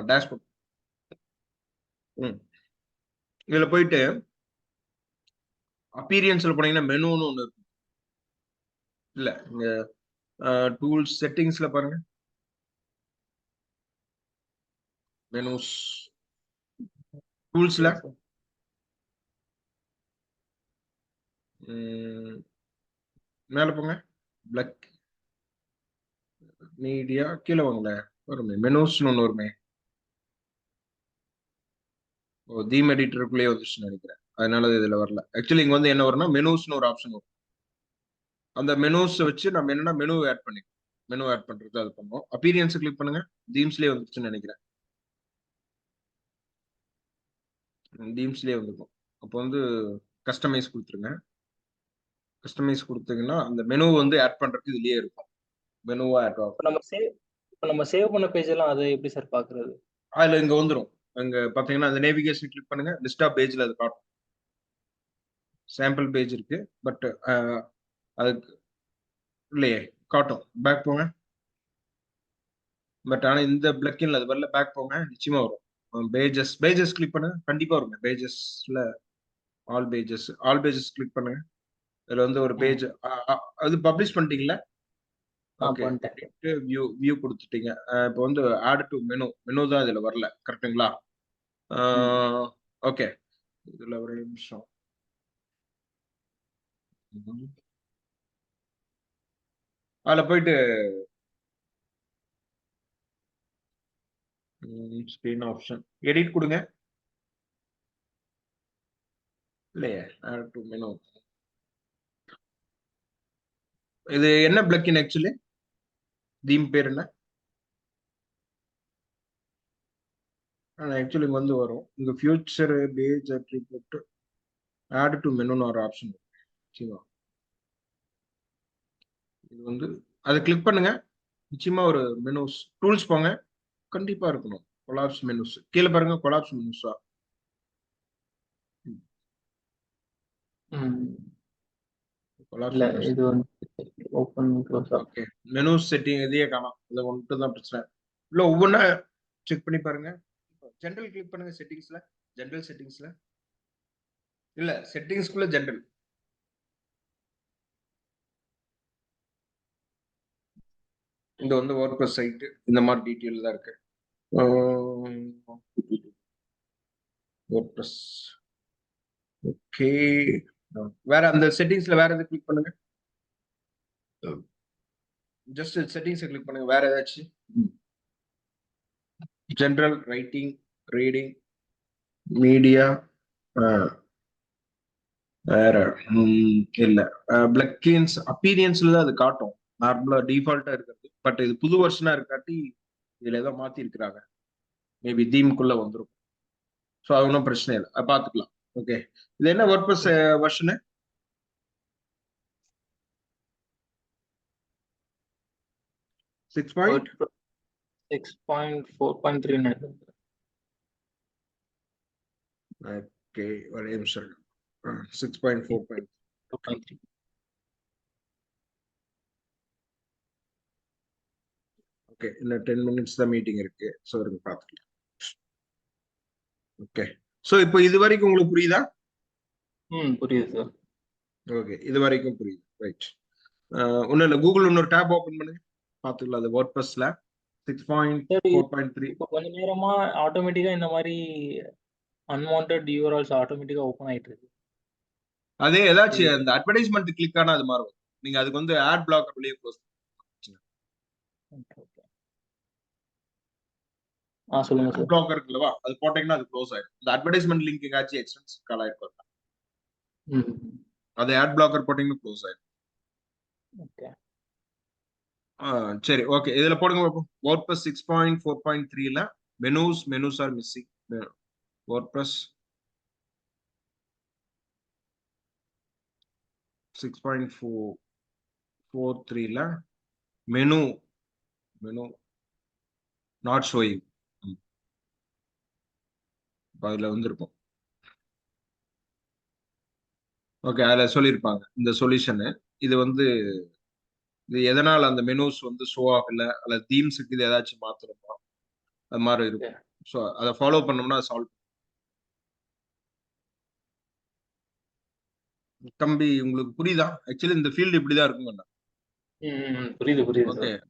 டேஷ்போர்ட். இதுல போயிட்டு அப்பீரியன்ஸ்ல போனீங்கன்னா மெனுன்னு ஒண்ணு இருக்கு. இல்ல, இங்க டூல்ஸ் செட்டிங்ஸ்ல பாருங்க, மெனுஸ் டூல்ஸ்ல மேல போங்க. பிளக் மீடியா கீழே வாங்கல, வருமே மெனுஸ்னு ஒண்ணு வருமே. தீம் எடிட்டருக்குள்ளேயே வந்துருச்சுன்னு நினைக்கிறேன், அதனால இதுல வரல. ஆக்சுவலி இங்க வந்து என்ன வரும்னா மெனுஸ்னு ஒரு ஆப்ஷன் வரும். அந்த மெனுஸ் வச்சு நம்ம என்னன்னா மெனு ஆட் பண்ணிக்கலாம். மெனு ஆட் பண்றது அது பண்ணுவோம். அப்பீரியன்ஸ் கிளிக் பண்ணுங்க. தீம்ஸ்லயே வந்துருச்சுன்னு நினைக்கிறேன். தீம்ஸ்லயே வந்துருக்கும். அப்போ வந்து கஸ்டமைஸ் கொடுத்துருங்க. கஸ்டமைஸ் கொடுத்தீங்கன்னா அந்த மெனு வந்து ஆட் பண்றதுக்கு இதுலயே இருக்கும். மெனுவா ஆட் ஆகும். நம்ம சேவ் பண்ண பேஜ் எல்லாம் அதை எப்படி சார் பாக்குறது? அதுல இங்க வந்துரும். அங்க பாத்தீங்கன்னா அந்த நேவிகேஷன் கிளிக் பண்ணுங்க. லிஸ்ட் ஆஃப் பேஜ்ல அது காட்டும். சாம்பிள் பேஜ் இருக்கு, பட் அதுக்கு இல்லையே, காட்டும். பேக் போங்க. பட் ஆனா இந்த பிளக்கின்ல அது வரல. பேக் போங்க, நிச்சயமா வரும். பேஜஸ் கிளிக் பண்ணுங்க, கண்டிப்பா வருங்க. பேஜஸ்ல ஆல் பேஜஸ் கிளிக் பண்ணுங்க. இதுல வந்து ஒரு பேஜ் அது பப்ளிஷ் பண்ணிட்டீங்களா? ஓகே, வியூ கொடுத்துட்டீங்க. இப்போ வந்து ஆட் டு மெனு தான் இதுல வரல, கரெக்ட்டுங்களா? ஓகே, இதுல ஒரு நிமிஷம். அதுல போயிட்டு ஸ்கிரீன் ஆப்ஷன் எடிட் கொடுங்க. இல்லையே, ஆட் டு மெனு. இது என்ன பிளக்கின் ஆக்சுவலி? தீம் பேர் என்ன? ஆக்சுவலி வந்து வரும் இங்க future page attribute add to மெனுன்னு ஒரு ஆப்ஷன். சரிங்களா? இது வந்து அதை கிளிக் பண்ணுங்க. நிச்சயமா ஒரு மெனுஸ் டூல்ஸ் போங்க, கண்டிப்பா இருக்கணும். கொலாப்ஸ் மெனுஸ் கீழே பாருங்க. கொலாப்ஸ் மெனுஸா? இல்ல, இது வந்து open close. Okay, menu setting இதையே காணோம். இது ஒன்று தான் பிரச்சனை. இல்ல, ஒவ்வொன்றா செக் பண்ணி பாருங்க. ஜெனரல் கிளிக் பண்ணுங்க. ஜெனரல் செட்டிங்ஸ்ல இல்ல, செட்டிங்ஸ்குள்ள ஜெனரல். இந்த வந்து WordPress சைட் இந்த மாதிரி டீட்டெயில் தான் இருக்கு. WordPress. ஓகே, வேற அந்த செட்டிங்ஸ்ல வேற எது கிளிக் பண்ணுங்க. ஜஸ்ட் செட்டிங்ஸ் கிளிக் பண்ணுங்க. வேற ஏதாச்சும் ஜெனரல், ரைட்டிங், ரீடிங், மீடியா, வேற இல்ல. பிளக்கின்ஸ் அப்பீரியன்ஸ்ல தான் அது காட்டும். நார்மலா டிஃபால்ட்டா இருக்கிறது. பட் இது புது வருஷனா இருக்காட்டி இதுல ஏதோ மாத்தி இருக்கிறாங்க. மேபி தீம்குள்ள வந்துரும். ஸோ அது ஒன்றும் பிரச்சனை இல்லை, பார்த்துக்கலாம். ஓகே, இது என்ன WordPress வெர்ஷனு? 6.4.3. ஓகே, ஒரு நிமிஷம். 6.4. ஓகே, இன்னும் 10 minutes தான் மீட்டிங் இருக்கு. ஸோ இருக்கு, பார்த்துக்கலாம். ஓகே, ஸோ இப்போ இது வரைக்கும் உங்களுக்கு புரியுதா? புரியுது சார். ஓகே, இது வரைக்கும் புரியுது. ரைட். ஒன்றும் இல்லை, கூகுள் இன்னொரு டேப் ஓப்பன் பண்ணுங்க, பார்த்துக்கலாம். அது WordPressல 6.4.3. இப்போ கொஞ்ச நேரமா ஆட்டோமேட்டிக்கா இந்த மாதிரி அன்வான்ட் யூஆர்எல்ஸ் ஆட்டோமேட்டிக்கா ஓபன் ஆயிட்டு இருக்கு. அதே ஏதாச்சும் அந்த அட்வர்டைஸ்மெண்ட் கிளிக் ஆனா அது மாதிரி வரும். நீங்க அதுக்கு வந்து ஆட் பிளாக்கர் வெளியே க்ளோஸ். சொல்லுங்க ஆட் சார். பிளாக்கர் இருக்குல்லவா, அது போட்டீங்கன்னா அது க்ளோஸ் ஆயிடும். இந்த அட்வர்டைஸ்மெண்ட் லிங்க் எங்காச்சும் எக்ஸ்டென்ஸ் கால் ஆயிருக்கும். அது ஆட் பிளாக்கர் போட்டீங்கன்னா க்ளோஸ் ஆயிடும். ஓகே. சரி, ஓகே. இதுல போடுங்க பார்ப்போம். WordPress 6.4.3ல மெனூஸ் ஆர் மிஸ்ஸிங். WordPress 6.4.3ல மெனு நாட் ஷோயிங். அதுல வந்துருக்கும். ஓகே, அதுல சொல்லியிருப்பாங்க இந்த சொல்யூஷனு. இது வந்து இது எதனால அந்த மெனூஸ் வந்து ஷோ ஆகல, அல்லது தீம்ஸுக்கு இது ஏதாச்சும் மாத்தணுமா, அது மாதிரி இருக்கும். ஸோ அதை ஃபாலோ பண்ணோம்னா சால்வ். தம்பி உங்களுக்கு புரியுதா? ஆக்சுவலி இந்த ஃபீல்டு இப்படிதான் இருக்குங்க. புரியுது ஓகே, சார்.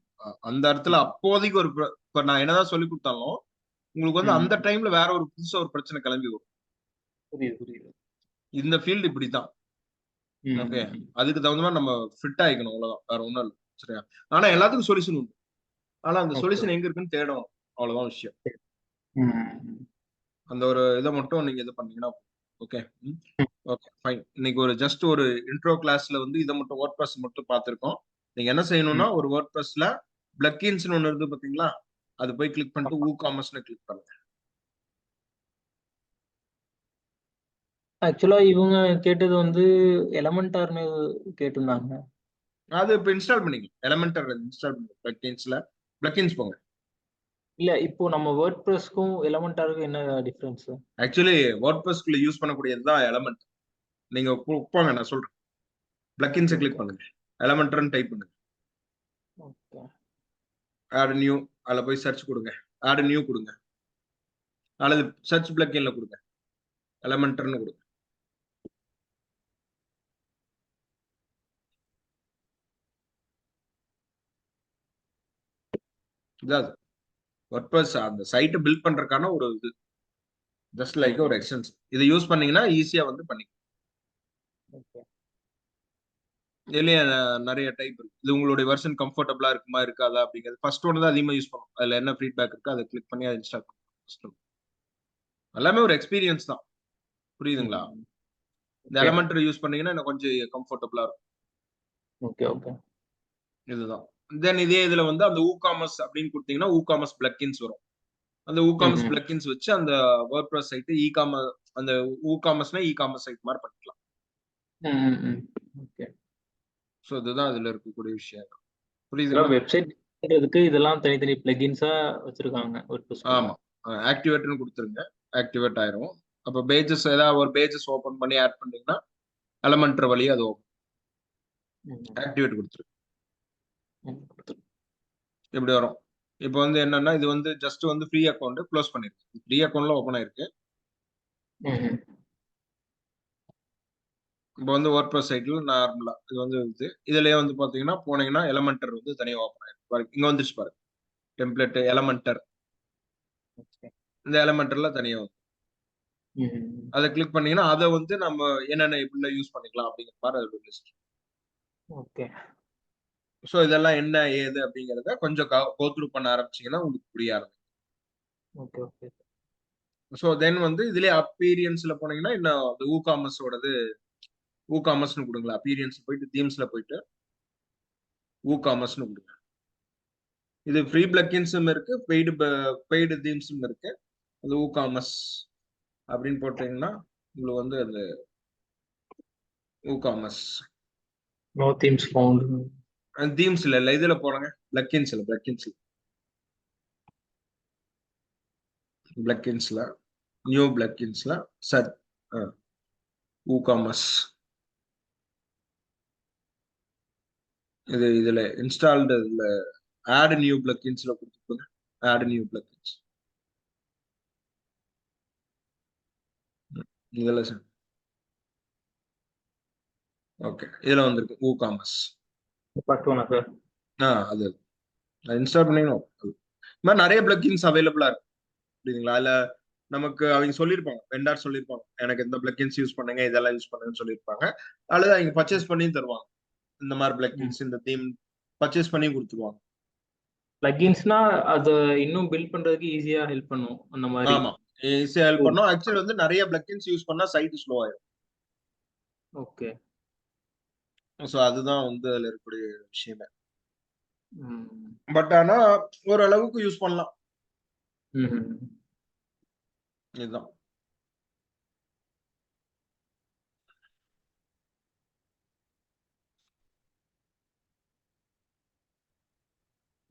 அந்த இடத்துல அப்போதைக்கு ஒரு இப்ப நான் என்னதான் சொல்லி கொடுத்தாலும் உங்களுக்கு வந்து அந்த டைம்ல வேற ஒரு புதுசா ஒரு பிரச்சனை கிளம்பி வரும். புரியுது. இந்த ஃபீல்டு இப்படித்தான். ஓகே, அதுக்கு தகுந்த மாதிரி நம்ம ஃபிட் ஆயிக்கணும், அவ்வளவுதான், வேற ஒண்ணும் இல்லை. சரியா? ஆனா எல்லாத்துக்கும் சொல்யூஷன் உண்டு. ஆனா அந்த சொல்யூஷன் எங்க இருக்குன்னு தேடணும், அவ்வளவுதான் விஷயம். அந்த ஒரு இதை மட்டும் நீங்க இது பண்ணீங்கன்னா ஓகே. Okay, fine. இன்னைக்கு ஒரு ஜஸ்ட் ஒரு இன்ட்ரோ கிளாஸ்ல வந்து இதை மட்டும் WordPress மட்டும் பார்த்திருக்கோம். நீங்க என்ன செய்யணும்னா ஒரு WordPressல பிளக்கின்ஸ்னு ஒண்ணு இருக்கு பாத்தீங்களா, அது போய் கிளிக் பண்ணிட்டு WooCommerce கிளிக் பண்ணுங்க. ஆக்சுவலா இவங்க கேட்டது வந்து எலமெண்டார்னு கேட்டிருந்தாங்க. அது இப்ப இன்ஸ்டால் பண்ணிக்கலாம். எலமெண்டர் இன்ஸ்டால் பண்ணுங்க. பிளக்கின்ஸ் போங்க. இல்ல, இப்போ நம்ம வேர்ட்பிரஸ்க்கும் எலமெண்டாருக்கும் என்ன டிஃபரன்ஸ்? ஆக்சுவலி WordPressக்குள்ள யூஸ் பண்ணக்கூடியது தான் எலமெண்ட். நீங்க போங்க, நான் சொல்றேன். பிளக்கின்ஸை கிளிக் பண்ணுங்க, எலமெண்டர்னு டைப் பண்ணுங்க. ஓகே. ஆட் நியூ, அதுல போய் சர்ச் கொடுங்க. ஆட் நியூ கொடுங்க, அல்லது சர்ச் பிளக்கின்ல கொடுங்க, எலமெண்டர்னு கொடுங்க. இதாவது WordPress அந்த சைட்டை பில்ட் பண்றதுக்கான ஒரு இது, ஜஸ்ட் லைக் ஒரு எக்ஸ்டென்ஷன். இதை யூஸ் பண்ணீங்கன்னா ஈஸியா வந்து பண்ணிக்கலாம். இதுலயே நிறைய டைப் இருக்கு. இது உங்களுடைய வெர்ஷன் கம்ஃபர்டபுளா இருக்குமா இருக்காதா அப்படிங்கிறது ஃபர்ஸ்ட் ஒன்று தான் அதிகமா யூஸ் பண்ணும். அதுல என்ன ஃபீட்பேக் இருக்கு அதை கிளிக் பண்ணி அதை இன்ஸ்டால் பண்ணும். எல்லாமே ஒரு எக்ஸ்பீரியன்ஸ் தான், புரியுதுங்களா? இந்த எலமெண்டரி யூஸ் பண்ணீங்கன்னா இன்னும் கொஞ்சம் கம்ஃபர்டபுளா இருக்கும். ஓகே. இதுதான். தென் இதே இதுல வந்து அந்த WooCommerce அப்படின்னு கொடுத்தீங்கன்னா WooCommerce பிளக்கின்ஸ் வரும். அந்த WooCommerce பிளக்கின்ஸ் வச்சு அந்த WordPress சைட் இ-காமர்ஸ், அந்த WooCommerceனா இ-காமர்ஸ் சைட் மாதிரி பண்ணிக்கலாம். ஓகே. சோ இதுதான் இதுல இருக்கக்கூடிய விஷயம். புரியுதுங்களா? வெப்சைட் பண்றதுக்கு இதெல்லாம் தனித்தனி பிளகின்ஸா வச்சிருக்காங்க. ஆமா, ஆக்டிவேட்னு கொடுத்துருங்க, ஆக்டிவேட் ஆயிரும். அப்ப பேஜஸ் ஏதாவது ஒரு பேஜஸ் ஓபன் பண்ணி ஆட் பண்ணீங்கன்னா எலமெண்டர் வழியா அது ஓபன் ஆக்டிவேட் கொடுத்துருக்கு. இப்படி வரும். இப்போ வந்து என்னன்னா இது வந்து ஜஸ்ட் வந்து ஃப்ரீ அக்கௌண்ட் க்ளோஸ் பண்ணிருக்கு. ஃப்ரீ அக்கௌண்ட்ல ஓபன் ஆயிருக்கு. இப்போ வந்து WordPress சைட்ல நார்மலா இது வந்து இதுலயே வந்து பாத்தீங்கன்னா போனீங்கன்னா எலமெண்டர் வந்து தனியா ஓபன் ஆயிருக்கு. இங்க வந்துருச்சு பாருங்க, டெம்ப்ளேட் எலமெண்டர். இந்த எலமெண்டர்ல தனியா வந்து அதை கிளிக் பண்ணீங்கன்னா அதை வந்து நம்ம என்னென்ன இப்படி யூஸ் பண்ணிக்கலாம் அப்படிங்கிற மாதிரி அதோட லிஸ்ட். ஓகே. சோ இதெல்லாம் என்ன ஏது அப்படிங்கறத கொஞ்சம் கோ த்ரூ பண்ண ஆரம்பிச்சீங்கன்னா உங்களுக்கு புரிய ஆரம்பிக்கும். ஓகே. சோ தென் வந்து இதுலயே அப்பீரியன்ஸ்ல போனீங்கன்னா இன்னும் அந்த WooCommerceஓடது WooCommerceனு கொடுங்களா. அப்பீரியன்ஸ் போயிட்டு தீம்ஸ்ல போயிட்டு WooCommerceனு கொடுங்க. இது ஃப்ரீ பிளக்கின்ஸும் இருக்கு, பெய்டு தீம்ஸும் இருக்கு. அது WooCommerce அப்படின்னு போட்டீங்கன்னா உங்களுக்கு வந்து அந்த WooCommerce no themes found. Themes இல்ல இதுல போறங்க, பிளக்கின்ஸ்ல நியூ பிளக்கின்ஸ்ல சர்ச் WooCommerce. இதுல இன்ஸ்டால்டு இதுல ஆட் நியூ பிளக்கின்ஸ்ல கொடுத்துருங்க. ஆட் நியூ பிளக்கின்ஸ் இதுல சார். ஓகே, இதுல வந்திருக்கு WooCommerce. அது இன்ஸ்டால் பண்ணிக்கணும். இந்த மாதிரி நிறைய பிளக்கின்ஸ் அவைலபிளா இருக்கு, புரியுதுங்களா? அதுல நமக்கு அவங்க சொல்லியிருப்பாங்க, வெண்டார் சொல்லியிருப்பாங்க, எனக்கு இந்த பிளக்கின்ஸ் யூஸ் பண்ணுங்க, இதெல்லாம் யூஸ் பண்ணுங்கன்னு சொல்லியிருப்பாங்க. அல்லது அவங்க பர்ச்சேஸ் பண்ணி தருவாங்க. இந்த மாதிரி பிளக்கின்ஸ் இந்த தீம் பர்ச்சேஸ் பண்ணி கொடுத்துருவாங்க. பிளக்கின்ஸ்னா அத இன்னும் பில்ட் பண்றதுக்கு ஈஸியா ஹெல்ப் பண்ணும் அந்த மாதிரி. ஆமா, ஈஸியா ஹெல்ப் பண்ணும். ஆக்சுவலி வந்து நிறைய பிளக்கின்ஸ் யூஸ் பண்ணா சைட் ஸ்லோ ஆயிடும். ஓகே. ஸோ அதுதான் வந்து அதுல இருக்கக்கூடிய விஷயமே. ம். பட் ஆனா ஓரளவுக்கு யூஸ் பண்ணலாம். ம். இதுதான்.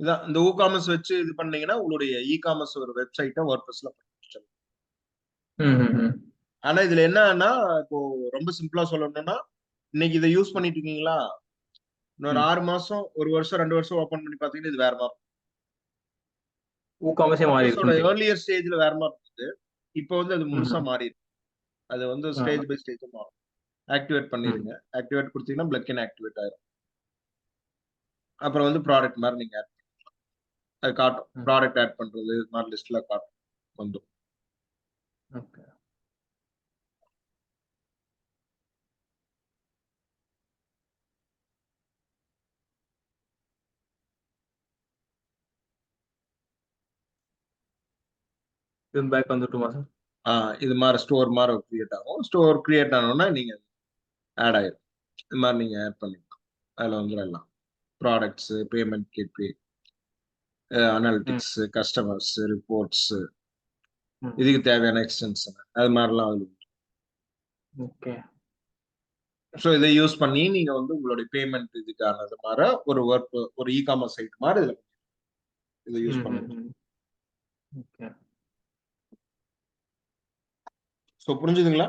இதான் இந்த காமர்ஸ் வச்சு இது பண்ணீங்கன்னா உங்களுடைய காமர்ஸ் ஒரு வெப்சைட்டை WordPressல பண்ணிக்கலாம். ம். ஆனா இதுல என்னன்னா இப்போ ரொம்ப சிம்பிளா சொல்லணும்னா இன்னைக்கு இதை யூஸ் பண்ணிட்டு இருக்கீங்களா, இன்னொரு 6 மாசம் 1 வருஷம் 2 வருஷம் ஓபன் பண்ணி பாத்தீங்கன்னா இது வேற மாதிரி. காமர்ஸே மாறி WordPress-ஓட இருக்கும். ஏர்லியர் ஸ்டேஜ்ல வேற மாதிரி இருந்தது. இப்போ வந்து அது முழுசா மாறி இருக்கு. அது வந்து ஸ்டேஜ் பை ஸ்டேஜ் மாறும். ஆக்டிவேட் பண்ணிருங்க. ஆக்டிவேட் கொடுத்தீங்கன்னா பிளக்கின் ஆக்டிவேட் ஆயிரும். அப்புறம் வந்து ப்ராடக்ட் மாதிரி நீங்க ஆட் பண்ணிக்கலாம். அது காட்டும். ப்ராடக்ட் ஆட் பண்றது இது மாதிரி லிஸ்ட்ல காட்டும் வந்துடும். ஓகே. இது பேக் வந்துட்டுமா சார்? இது மாதிரி ஸ்டோர் மாதிரி கிரியேட் ஆகும். ஸ்டோர் கிரியேட் ஆனோம்னா நீங்க ஆட் ஆயிடும். இது மாதிரி நீங்க ஆட் பண்ணிக்கலாம். அதுல வந்து எல்லாம் products, payment gateway, analytics, customers, reports, இதுக்கு தேவையான எக்ஸ்டென்ஷன் அது மாதிரிலாம் அது. ஓகே. ஸோ இதை யூஸ் பண்ணி நீங்க வந்து உங்களுடைய பேமெண்ட் இதுக்கானது மாதிரி ஒரு ஒர்க் ஒரு காமர்ஸ் சைட் மாதிரி இதுல இதை யூஸ் பண்ணுங்க. ஓகே. ஸோ புரிஞ்சுதுங்களா?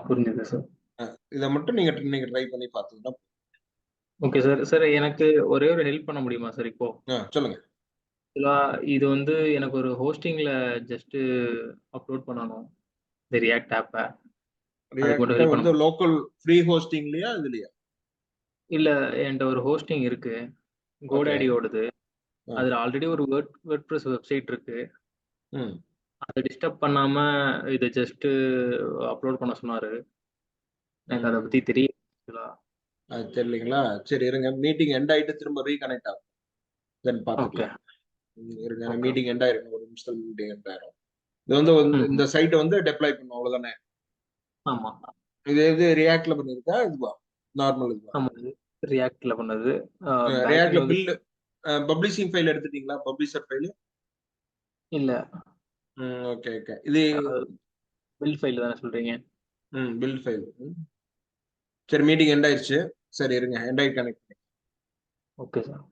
புரிஞ்சுது சார். இதை மட்டும் நீங்க ட்ரை பண்ணி பார்த்தீங்கன்னா. Okay sir. சார் எனக்கு ஒரே ஒரு ஹெல்ப் பண்ண முடியுமா சார் இப்போ? சொல்லுங்க. இது வந்து எனக்கு ஒரு ஹோஸ்டிங்ல ஜஸ்ட் அப்லோட் பண்ணணும் இந்த ரியாக்ட் ஆப்பை. அதுக்கு மட்டும் ஹெல்ப் வந்து பண்ண லோக்கல் ஃப்ரீ ஹோஸ்டிங்லயா இதுலயா? இல்ல என்கிட்ட ஒரு ஹோஸ்டிங் இருக்கு, கோடாடியோடது. அதுல ஆல்ரெடி ஒரு வேர்ட்பிரஸ் வெப்சைட் இருக்கு. அதை டிஸ்டர்ப் பண்ணாம இதை ஜஸ்ட் அப்லோட் பண்ண சொன்னாரு. எனக்கு அதை பத்தி தெரியல. அது தெரியலீங்களா? சரி இருங்க, மீட்டிங் எண்ட் ஆயிட்டு திரும்ப ரீகனெக்ட் ஆகும், தென் பாத்துக்கலாம். இருங்க, மீட்டிங் எண்ட் ஆயிரும், ஒரு நிமிஷத்துல மீட்டிங் எண்ட் ஆயிரும். இது வந்து இந்த சைட்டை வந்து டெப்ளாய் பண்ணும் அவ்வளவுதானே? ஆமா. இது எது ரியாக்ட்ல பண்ணிருக்கா இதுவா நார்மல் இதுவா? ஆமா, ரியாக்ட்ல பண்ணது. ரியாக்ட்ல பில்ட் பப்ளிஷிங் ஃபைல் எடுத்துட்டீங்களா? பப்ளிஷர் ஃபைல் இல்ல. Okay okay. இது பில்ட் ஃபைல் தானே சொல்றீங்க? Build file. சரி மீட்டிங் எண்ட் ஆயிடுச்சு. சரி இருங்க, எண்ட் ஆயிட்டு கனெக்ட். Okay sir.